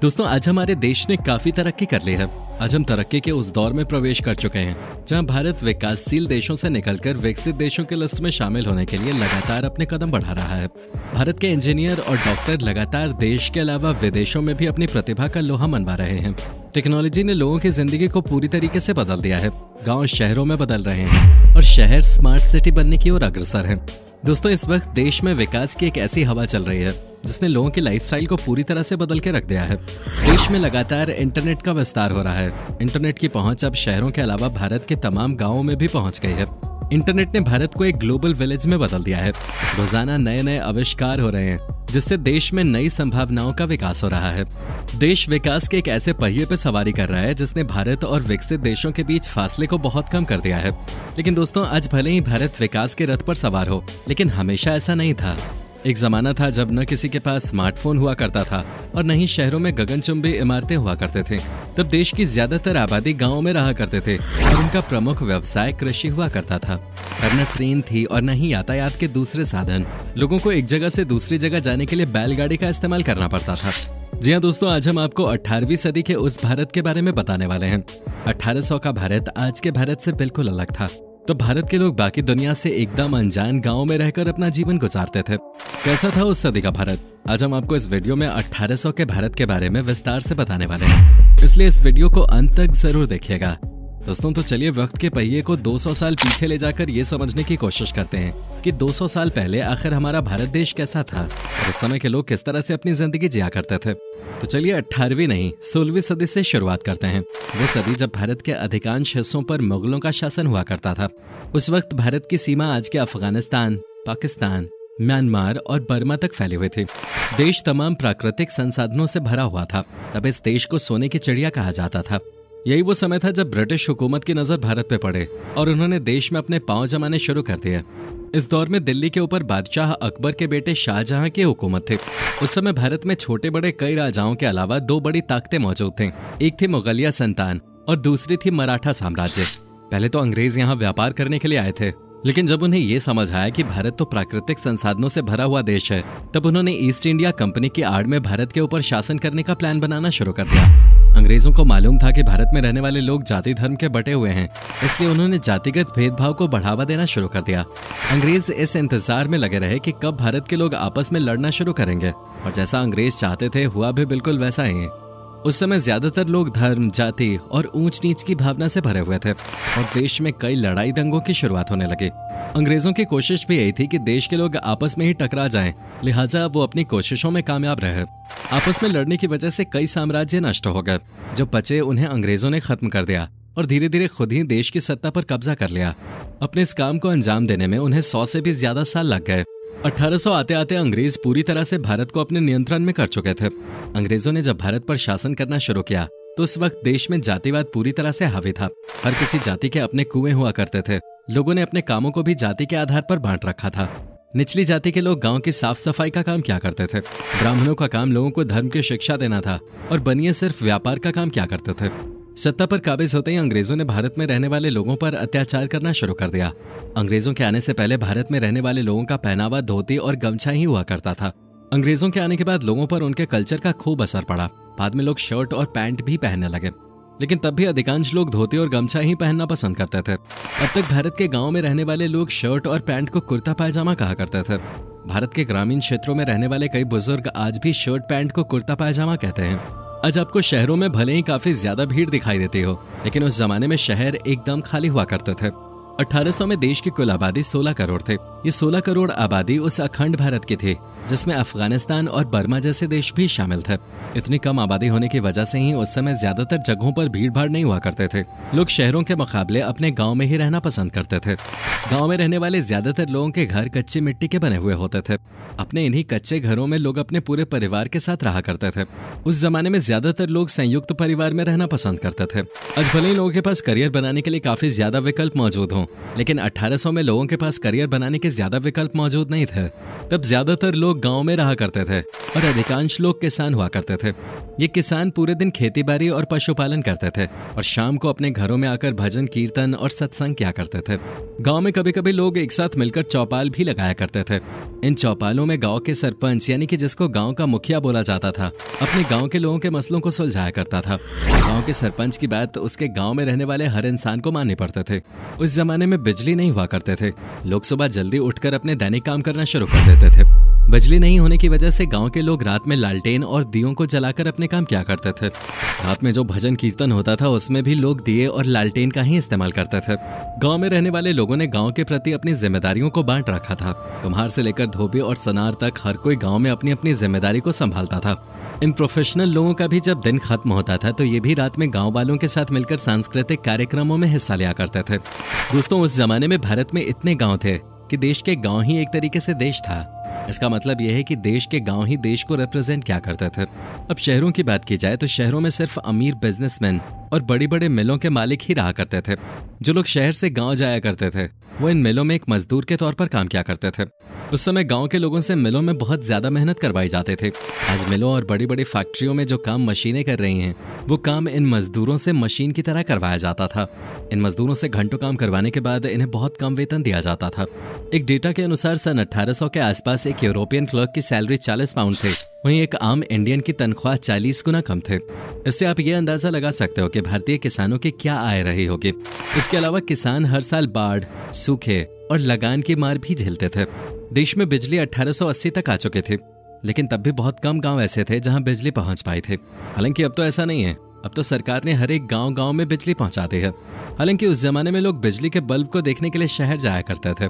दोस्तों, आज हमारे देश ने काफी तरक्की कर ली है। आज हम तरक्की के उस दौर में प्रवेश कर चुके हैं जहां भारत विकासशील देशों से निकलकर विकसित देशों की लिस्ट में शामिल होने के लिए लगातार अपने कदम बढ़ा रहा है। भारत के इंजीनियर और डॉक्टर लगातार देश के अलावा विदेशों में भी अपनी प्रतिभा का लोहा मनवा रहे हैं। टेक्नोलॉजी ने लोगों की जिंदगी को पूरी तरीके से बदल दिया है। गाँव शहरों में बदल रहे हैं और शहर स्मार्ट सिटी बनने की ओर अग्रसर है। दोस्तों, इस वक्त देश में विकास की एक ऐसी हवा चल रही है जिसने लोगों की लाइफस्टाइल को पूरी तरह से बदल के रख दिया है। देश में लगातार इंटरनेट का विस्तार हो रहा है। इंटरनेट की पहुंच अब शहरों के अलावा भारत के तमाम गांवों में भी पहुंच गई है। इंटरनेट ने भारत को एक ग्लोबल विलेज में बदल दिया है। रोजाना नए नए आविष्कार हो रहे हैं जिससे देश में नई संभावनाओं का विकास हो रहा है। देश विकास के एक ऐसे पहिए पे सवारी कर रहा है जिसने भारत और विकसित देशों के बीच फासले को बहुत कम कर दिया है। लेकिन दोस्तों, आज भले ही भारत विकास के रथ पर सवार हो, लेकिन हमेशा ऐसा नहीं था। एक जमाना था जब न किसी के पास स्मार्टफोन हुआ करता था और न ही शहरों में गगनचुंबी इमारतें हुआ करते थे। तब देश की ज्यादातर आबादी गांवों में रहा करते थे और उनका प्रमुख व्यवसाय कृषि हुआ करता था। और न ट्रेन थी और न ही यातायात के दूसरे साधन। लोगों को एक जगह से दूसरी जगह जाने के लिए बैलगाड़ी का इस्तेमाल करना पड़ता था। जी हाँ दोस्तों, आज हम आपको 18वीं सदी के उस भारत के बारे में बताने वाले हैं। 1800 का भारत आज के भारत से बिल्कुल अलग था। तो भारत के लोग बाकी दुनिया से एकदम अनजान गांवों में रहकर अपना जीवन गुजारते थे। कैसा था उस सदी का भारत? आज हम आपको इस वीडियो में 1800 के भारत के बारे में विस्तार से बताने वाले हैं, इसलिए इस वीडियो को अंत तक जरूर देखिएगा। दोस्तों, तो चलिए वक्त के पहिए को 200 साल पीछे ले जाकर ये समझने की कोशिश करते हैं कि 200 साल पहले आखिर हमारा भारत देश कैसा था और उस समय के लोग किस तरह से अपनी जिंदगी जिया करते थे। तो चलिए 18वीं नहीं 16वीं सदी से शुरुआत करते हैं। वो सदी जब भारत के अधिकांश हिस्सों पर मुगलों का शासन हुआ करता था। उस वक्त भारत की सीमा आज के अफगानिस्तान, पाकिस्तान, म्यांमार और बर्मा तक फैली हुई थी। देश तमाम प्राकृतिक संसाधनों से भरा हुआ था। तब इस देश को सोने की चिड़िया कहा जाता था। यही वो समय था जब ब्रिटिश हुकूमत की नजर भारत पे पड़े और उन्होंने देश में अपने पांव जमाने शुरू कर दिए। इस दौर में दिल्ली के ऊपर बादशाह अकबर के बेटे शाहजहां की हुकूमत थी। उस समय भारत में छोटे बड़े कई राजाओं के अलावा दो बड़ी ताकतें मौजूद थीं। एक थी मुगलिया सल्तनत और दूसरी थी मराठा साम्राज्य। पहले तो अंग्रेज यहाँ व्यापार करने के लिए आए थे, लेकिन जब उन्हें ये समझ आया कि भारत तो प्राकृतिक संसाधनों से भरा हुआ देश है, तब उन्होंने ईस्ट इंडिया कंपनी की आड़ में भारत के ऊपर शासन करने का प्लान बनाना शुरू कर दिया। अंग्रेजों को मालूम था कि भारत में रहने वाले लोग जाति धर्म के बटे हुए हैं, इसलिए उन्होंने जातिगत भेदभाव को बढ़ावा देना शुरू कर दिया। अंग्रेज इस इंतजार में लगे रहे कि कब भारत के लोग आपस में लड़ना शुरू करेंगे, और जैसा अंग्रेज चाहते थे हुआ भी बिल्कुल वैसा ही। उस समय ज्यादातर लोग धर्म, जाति और ऊंच नीच की भावना से भरे हुए थे और देश में कई लड़ाई दंगों की शुरुआत होने लगी। अंग्रेजों की कोशिश भी यही थी कि देश के लोग आपस में ही टकरा जाएं, लिहाजा वो अपनी कोशिशों में कामयाब रहे। आपस में लड़ने की वजह से कई साम्राज्य नष्ट हो गए। जो बचे उन्हें अंग्रेजों ने खत्म कर दिया और धीरे धीरे खुद ही देश की सत्ता पर कब्जा कर लिया। अपने इस काम को अंजाम देने में उन्हें 100 से भी ज्यादा साल लग गए। 1800 आते आते अंग्रेज पूरी तरह से भारत को अपने नियंत्रण में कर चुके थे। अंग्रेजों ने जब भारत पर शासन करना शुरू किया तो उस वक्त देश में जातिवाद पूरी तरह से हावी था। हर किसी जाति के अपने कुएं हुआ करते थे। लोगों ने अपने कामों को भी जाति के आधार पर बांट रखा था। निचली जाति के लोग गांव की साफ सफाई का काम किया करते थे। ब्राह्मणों का काम लोगों को धर्म की शिक्षा देना था और बनिए सिर्फ व्यापार का काम किया करते थे। सत्ता पर काबिज होते ही अंग्रेजों ने भारत में रहने वाले लोगों पर अत्याचार करना शुरू कर दिया। अंग्रेजों के आने से पहले भारत में रहने वाले लोगों का पहनावा धोती और गमछा ही हुआ करता था। अंग्रेजों के आने के बाद लोगों पर उनके कल्चर का खूब असर पड़ा। बाद में लोग शर्ट और पैंट भी पहनने लगे, लेकिन तब भी अधिकांश लोग धोती और गमछा ही पहनना पसंद करते थे। अब तक भारत के गांव में रहने वाले लोग शर्ट और पैंट को कुर्ता पायजामा कहा करते थे। भारत के ग्रामीण क्षेत्रों में रहने वाले कई बुजुर्ग आज भी शर्ट पैंट को कुर्ता पायजामा कहते हैं। आज आपको शहरों में भले ही काफी ज्यादा भीड़ दिखाई देती हो, लेकिन उस जमाने में शहर एकदम खाली हुआ करते थे। 1800 में देश की कुल आबादी 16 करोड़ थे। ये 16 करोड़ आबादी उस अखंड भारत की थी जिसमें अफगानिस्तान और बर्मा जैसे देश भी शामिल थे। इतनी कम आबादी होने की वजह से ही उस समय ज्यादातर जगहों पर भीड़ भाड़ नहीं हुआ करते थे। लोग शहरों के मुकाबले अपने गांव में ही रहना पसंद करते थे। गांव में रहने वाले ज्यादातर लोगों के घर कच्ची मिट्टी के बने हुए होते थे। अपने इन्हीं कच्चे घरों में लोग अपने पूरे परिवार के साथ रहा करते थे। उस जमाने में ज्यादातर लोग संयुक्त परिवार में रहना पसंद करते थे। आज भले ही लोगों के पास करियर बनाने के लिए काफी ज्यादा विकल्प मौजूद हों, हों, लेकिन 1800 में लोगों के पास करियर बनाने के ज्यादा विकल्प मौजूद नहीं थे। तब ज्यादातर लोग गांव में रहा करते थे और अधिकांश लोग किसान हुआ करते थे। ये किसान पूरे दिन खेतीबाड़ी और पशुपालन करते थे और शाम को अपने घरों में आकर भजन कीर्तन और सत्संग किया करते थे। गांव में कभी कभी लोग एक साथ मिलकर चौपाल भी लगाया करते थे। इन चौपालों में गांव के सरपंच यानी कि जिसको गांव का मुखिया बोला जाता था, अपने गांव के लोगों के मसलों को सुलझाया करता था। गांव के सरपंच की बात उसके गांव में रहने वाले हर इंसान को माननी पड़ते थे। उस जमाने में बिजली नहीं हुआ करते थे। लोग सुबह जल्दी उठकर अपने दैनिक काम करना शुरू कर देते थे। बिजली नहीं होने की वजह से गांव के लोग रात में लालटेन और दियों को जलाकर अपने काम किया करते थे। रात में जो भजन कीर्तन होता था उसमें भी लोग दिए और लालटेन का ही इस्तेमाल करते थे। गांव में रहने वाले लोगों ने गांव के प्रति अपनी जिम्मेदारियों को बांट रखा था। कुम्हार से लेकर धोबी और सनार तक हर कोई गांव में अपनी अपनी जिम्मेदारी को संभालता था। इन प्रोफेशनल लोगों का भी जब दिन खत्म होता था तो ये भी रात में गांव वालों के साथ मिलकर सांस्कृतिक कार्यक्रमों में हिस्सा लिया करते थे। दोस्तों, उस जमाने में भारत में इतने गांव थे कि देश के गांव ही एक तरीके से देश था। इसका मतलब यह है कि देश के गांव ही देश को रिप्रेजेंट किया करते थे। अब शहरों की बात की जाए तो शहरों में सिर्फ अमीर बिजनेसमैन और बड़ी बड़े मिलों के मालिक ही रहा करते थे। जो लोग शहर से गांव जाया करते थे वो इन मिलों में एक मजदूर के तौर पर काम किया करते थे। उस समय गांव के लोगों से मिलों में बहुत ज्यादा मेहनत करवाई जाते थे। आज मिलों और बड़ी बड़ी फैक्ट्रियों में जो काम मशीनें कर रही हैं वो काम इन मजदूरों से मशीन की तरह करवाया जाता था। इन मजदूरों से घंटों काम करवाने के बाद इन्हें बहुत कम वेतन दिया जाता था। एक डेटा के अनुसार सन 1800 के आसपास एक यूरोपियन क्लर्क की सैलरी 40 पाउंड थे, वहीं एक आम इंडियन की तनख्वाह 40 गुना कम थे। इससे आप ये अंदाजा लगा सकते हो कि भारतीय किसानों की क्या आय रही होगी। इसके अलावा किसान हर साल बाढ़, सूखे और लगान की मार भी झेलते थे। देश में बिजली 1880 तक आ चुके थे, लेकिन तब भी बहुत कम गांव ऐसे थे जहां बिजली पहुंच पाए थे। हालांकि अब तो ऐसा नहीं है। अब तो सरकार ने हर एक गांव में बिजली पहुंचा दी है। हालांकि उस जमाने में लोग बिजली के बल्ब को देखने के लिए शहर जाया करते थे।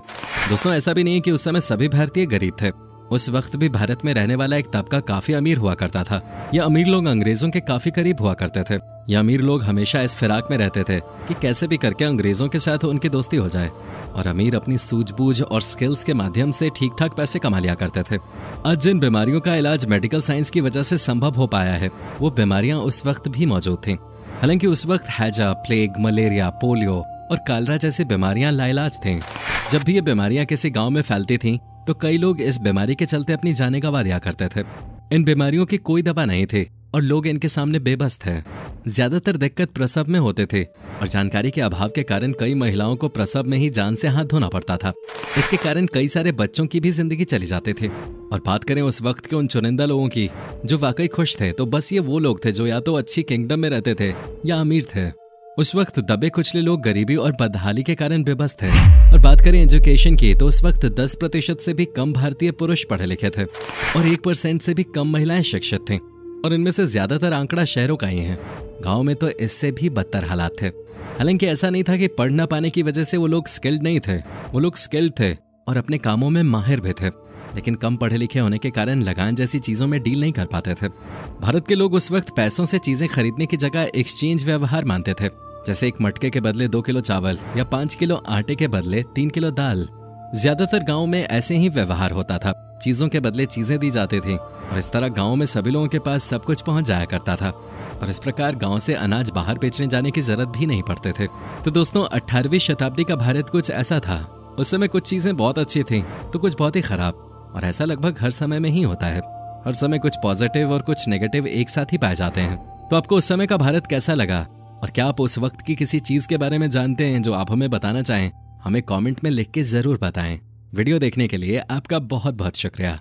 दोस्तों, ऐसा भी नहीं है कि उस समय सभी भारतीय गरीब थे। उस वक्त भी भारत में रहने वाला एक तबका काफी अमीर हुआ करता था। यह अमीर लोग अंग्रेजों के काफी करीब हुआ करते थे। ये अमीर लोग हमेशा इस फिराक में रहते थे कि कैसे भी करके अंग्रेजों के साथ उनकी दोस्ती हो जाए, और अमीर अपनी सूझबूझ और स्किल्स के माध्यम से ठीक ठाक पैसे कमा लिया करते थे। आज जिन बीमारियों का इलाज मेडिकल साइंस की वजह से संभव हो पाया है वो बीमारियां उस वक्त भी मौजूद थीं। हालांकि उस वक्त हैजा, प्लेग, मलेरिया, पोलियो और कालरा जैसी बीमारियां लाइलाज थीं। जब भी ये बीमारियां किसी गांव में फैलती थीं तो कई लोग इस बीमारी के चलते अपनी जान गंवा दिया करते थे। इन बीमारियों की कोई दवा नहीं थी और लोग इनके सामने बेबस थे। ज्यादातर दिक्कत प्रसव में होते थे और जानकारी के अभाव के कारण कई महिलाओं को प्रसव में ही जान से हाथ धोना पड़ता था। इसके कारण कई सारे बच्चों की भी जिंदगी चली जाती थी। और बात करें उस वक्त के उन चुनिंदा लोगों की जो वाकई खुश थे, तो बस ये वो लोग थे जो या तो अच्छी किंगडम में रहते थे या अमीर थे। उस वक्त दबे कुचले लोग गरीबी और बदहाली के कारण बेबस थे। और बात करें एजुकेशन की तो उस वक्त 10% से भी कम भारतीय पुरुष पढ़े लिखे थे और 1% से भी कम महिलाएं शिक्षित थीं। और इनमें से ज्यादातर आंकड़ा शहरों का ही है। गांव में तो इससे भी बदतर हालात थे। हालांकि ऐसा नहीं था कि पढ़ न पाने की वजह से वो लोग स्किल्ड नहीं थे। वो लोग स्किल्ड थे और अपने कामों में माहिर भी थे, लेकिन कम पढ़े लिखे होने के कारण लगान जैसी चीजों में डील नहीं कर पाते थे। भारत के लोग उस वक्त पैसों से चीजें खरीदने की जगह एक्सचेंज व्यवहार मानते थे। जैसे एक मटके के बदले 2 किलो चावल या 5 किलो आटे के बदले 3 किलो दाल। ज्यादातर गाँव में ऐसे ही व्यवहार होता था। चीजों के बदले चीजें दी जाती थी और इस तरह गाँव में सभी लोगों के पास सब कुछ पहुंच जाया करता था। और इस प्रकार गांव से अनाज बाहर बेचने जाने की जरूरत भी नहीं पड़ते थे। तो दोस्तों, 18वीं शताब्दी का भारत कुछ ऐसा था। उस समय कुछ चीजें बहुत अच्छी थीं तो कुछ बहुत ही खराब, और ऐसा लगभग हर समय में ही होता है। हर समय कुछ पॉजिटिव और कुछ नेगेटिव एक साथ ही पाए जाते हैं। तो आपको उस समय का भारत कैसा लगा, और क्या आप उस वक्त की किसी चीज के बारे में जानते हैं जो आप हमें बताना चाहें? हमें कमेंट में लिख के जरूर बताएं। वीडियो देखने के लिए आपका बहुत बहुत शुक्रिया।